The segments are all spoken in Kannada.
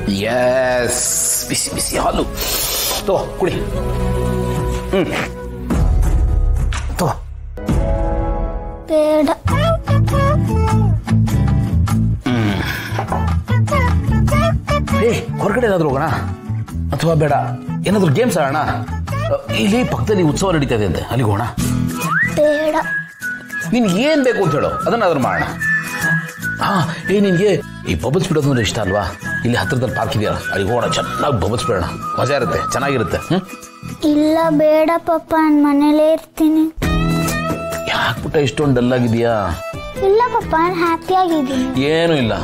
ಯಸ್, ಬಿಸಿ ಬಿಸಿ ಹಾಲು ತಗೋ ಕುಡಿ. ತಗೋ. ಬೇಡ. ಹೊರಗಡೆ ಏನಾದ್ರು ಹೋಗೋಣ ಅಥವಾ ಬೇಡ ಏನಾದ್ರು ಗೇಮ್ಸ್ ಆಡೋಣ? ಇಲ್ಲಿ ಪಕ್ಕದಲ್ಲಿ ಉತ್ಸವ ನಡೀತಾ ಇದೆ ಅಂತೆ, ಅಲ್ಲಿಗೆ ಹೋಗೋಣ. ಬೇಡ. ನಿನ್ಗೆ ಏನ್ ಬೇಕು ಅಂತ ಹೇಳೋ, ಅದನ್ನಾದ್ರೂ ಮಾಡೋಣ. ನಿನ್ಗೆ ಈ ಬಬಲ್ಸ್ ಬಿಡೋದು ಅಂದ್ರೆ ಇಷ್ಟ ಅಲ್ವಾ? ಇಲ್ಲಿ ಹತ್ರದಲ್ಲಿ ಪಾರ್ಕ್ ಇದೆಯಲ್ಲ, ಅಲ್ಲಿಗೆ ಹೋಗೋಣ. ಚೆನ್ನಾಗಿ ಬಬಲ್ಸ್ ಬಿಡೋಣ, ಮಜಾ ಇರುತ್ತೆ, ಚೆನ್ನಾಗಿರುತ್ತೆ. ಇಲ್ಲ ಬೇಡ ಪಪ್ಪ, ನಾನು ಮನೇಲೇ ಇರ್ತೀನಿ. ಯಾಕೆ ಪುಟ್ಟ ಇಷ್ಟೊಂದು ಡಲ್ ಆಗಿದೆಯಾ? ಇಲ್ಲ ಪಪ್ಪ, ನಾನು ಹ್ಯಾಪಿ ಆಗಿದ್ದೀನಿ. ಏನೂ ಇಲ್ಲ,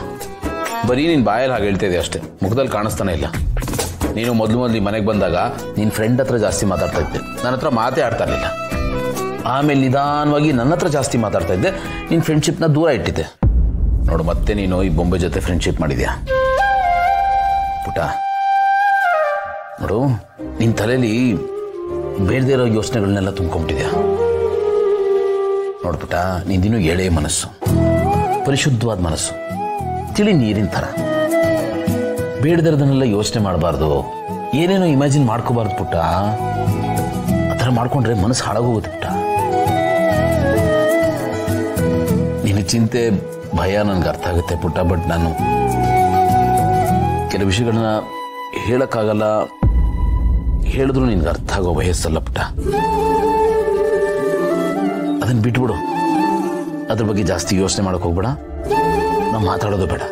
ಬರೀ ನೀನ್ ಬಾಯಲ್ಲಿ ಹಾಗೆ ಹೇಳ್ತಾ ಇದೆಯಾ ಅಷ್ಟೇ, ಮುಖದಲ್ಲಿ ಕಾಣಿಸ್ತಾನೆ ಇಲ್ಲ. ನೀನು ಮೊದಲು ಈ ಮನೆಗೆ ಬಂದಾಗ ನಿನ್ನ ಫ್ರೆಂಡ್ ಹತ್ರ ಜಾಸ್ತಿ ಮಾತಾಡ್ತಾ ಇದ್ದೆ, ನನ್ನ ಹತ್ರ ಮಾತೇ ಆಡ್ತಾ ಇರಲಿಲ್ಲ. ಆಮೇಲೆ ನಿಧಾನವಾಗಿ ನನ್ನ ಹತ್ರ ಜಾಸ್ತಿ ಮಾತಾಡ್ತಾ ಇದ್ದೆ, ನಿನ್ನ ಫ್ರೆಂಡ್ಶಿಪ್ನ ದೂರ ಇಟ್ಟಿದ್ದೆ. ನೋಡು, ಮತ್ತೆ ನೀನು ಈ ಬೊಂಬೆ ಜೊತೆ ಫ್ರೆಂಡ್ಶಿಪ್ ಮಾಡಿದ್ಯಾ ಪುಟ. ನೋಡು, ನಿನ್ನ ತಲೆಯಲ್ಲಿ ಬೇಡದೇ ಇರೋ ಯೋಚನೆಗಳನ್ನೆಲ್ಲ ತುಂಬ್ಕೊಂಬಿಟ್ಟಿದ್ಯಾ. ನೋಡು ಪುಟ, ನಿಂದಿನ್ನೂ ಎಳೆ ಮನಸ್ಸು, ಪರಿಶುದ್ಧವಾದ ಮನಸ್ಸು, ತಿಳಿ ನೀರಿನ ಥರ. ಬೇಡದಿರೋದನ್ನೆಲ್ಲ ಯೋಚನೆ ಮಾಡಬಾರ್ದು, ಏನೇನೋ ಇಮ್ಯಾಜಿನ್ ಮಾಡ್ಕೋಬಾರ್ದು ಪುಟ್ಟ. ಆ ಥರ ಮಾಡ್ಕೊಂಡ್ರೆ ಮನಸ್ಸು ಹಾಳಾಗೋಗುತ್ತೆ ಪುಟ್ಟ. ನಿನ್ನ ಚಿಂತೆ ಭಯ ನನಗೆ ಅರ್ಥ ಆಗುತ್ತೆ ಪುಟ್ಟ, ಬಟ್ ನಾನು ಕೆಲವು ವಿಷಯಗಳನ್ನ ಹೇಳಕ್ಕಾಗಲ್ಲ, ಹೇಳಿದ್ರು ನಿನ್ಗೆ ಅರ್ಥ ಆಗೋ ವಯಸ್ಸಲ್ಲ ಪುಟ್ಟ. ಅದನ್ನ ಬಿಟ್ಬಿಡು, ಅದ್ರ ಬಗ್ಗೆ ಜಾಸ್ತಿ ಯೋಚನೆ ಮಾಡಕ್ ಹೋಗ್ಬೇಡ, ನಾವು ಮಾತಾಡೋದು ಬೇಡ,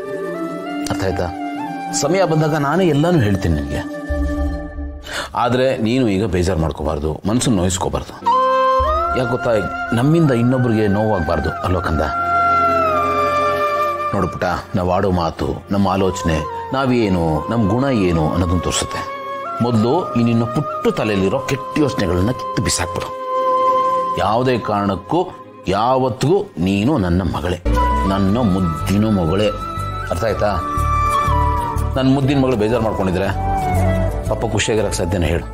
ಅರ್ಥ ಆಯ್ತಾ? ಸಮಯ ಬಂದಾಗ ನಾನೇ ಎಲ್ಲಾನು ಹೇಳ್ತೀನಿ ನಿನಗೆ. ಆದರೆ ನೀನು ಈಗ ಬೇಜಾರು ಮಾಡ್ಕೋಬಾರ್ದು, ಮನಸ್ಸನ್ನು ನೋಯಿಸ್ಕೋಬಾರ್ದು. ಯಾಕೆ ಗೊತ್ತಾ, ನಮ್ಮಿಂದ ಇನ್ನೊಬ್ರಿಗೆ ನೋವಾಗಬಾರ್ದು ಅಲ್ವ ಕಂದ? ನೋಡು ಪುಟ್ಟ, ನಾವು ಆಡೋ ಮಾತು, ನಮ್ಮ ಆಲೋಚನೆ, ನಾವೇನು, ನಮ್ಮ ಗುಣ ಏನು ಅನ್ನೋದನ್ನು ತೋರಿಸುತ್ತೆ. ಮೊದಲು ಈ ನಿನ್ನ ಪುಟ್ಟ ತಲೆಯಲ್ಲಿರೋ ಕೆಟ್ಟ ಯೋಚನೆಗಳನ್ನ ಕಿತ್ತು ಬಿಸಾಕ್ಬಿಡು. ಯಾವುದೇ ಕಾರಣಕ್ಕೂ ಯಾವತ್ತಿಗೂ ನೀನು ನನ್ನ ಮಗಳೇ, ನನ್ನ ಮುದ್ದಿನ ಮಗಳೇ, ಅರ್ಥ ಆಯ್ತಾ? ನನ್ನ ಮುದ್ದಿನ ಮಗಳು ಬೇಜಾರು ಮಾಡ್ಕೊಂಡಿದ್ರೆ ಪಪ್ಪ ಖುಷಿಯಾಗಿರಕ್ಕೆ ಸಾಧ್ಯನೇ ಹೇಳು?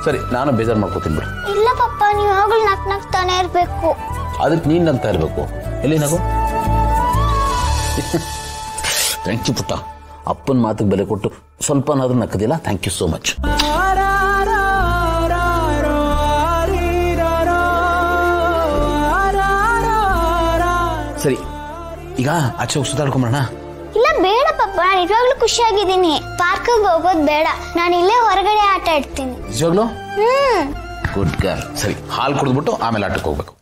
ಸರಿ, ನಾನು ಬೇಜಾರು ಮಾಡ್ಕೋತೀನಿ ಬಿಡು. ಇಲ್ಲ ಪಪ್ಪ, ನೀವು ಯಾವಾಗಲೂ ನಗ್ತಾನೆ ಇರಬೇಕು. ಅದಕ್ಕೆ ನೀನು ನಗ್ತಾ ಇರಬೇಕು. ಎಲ್ಲಿ ನಗು? ಥ್ಯಾಂಕ್ ಯು ಪುಟ್ಟ, ಅಪ್ಪನ ಮಾತಿಗೆ ಬೆಲೆ ಕೊಟ್ಟು ಸ್ವಲ್ಪನಾದ್ರೂ ನಕ್ಕದಿಲ್ಲ. Thank you so much. ಸರಿ, ಈಗ ಆಚೆ ಹೋಗಿ ಸುತ್ತಾಡ್ಕೊಂಬರೋಣ? ಇಲ್ಲ ಬೇಡ ಪಪ್ಪ, ನಾನು ನಿಜವಾಗ್ಲೂ ಖುಷಿಯಾಗಿದ್ದೀನಿ. ಪಾರ್ಕ್ಗೆ ಹೋಗೋದು ಬೇಡ, ನಾನು ಇಲ್ಲೇ ಹೊರಗಡೆ ಆಟ ಆಡ್ತೀನಿ. ನಿಜವಾಗ್ಲೂ? Good girl. ಸರಿ, ಹಾಲು ಕುಡಿದ್ಬಿಟ್ಟು ಆಮೇಲೆ ಆಟಕ್ಕೆ ಹೋಗ್ಬೇಕು.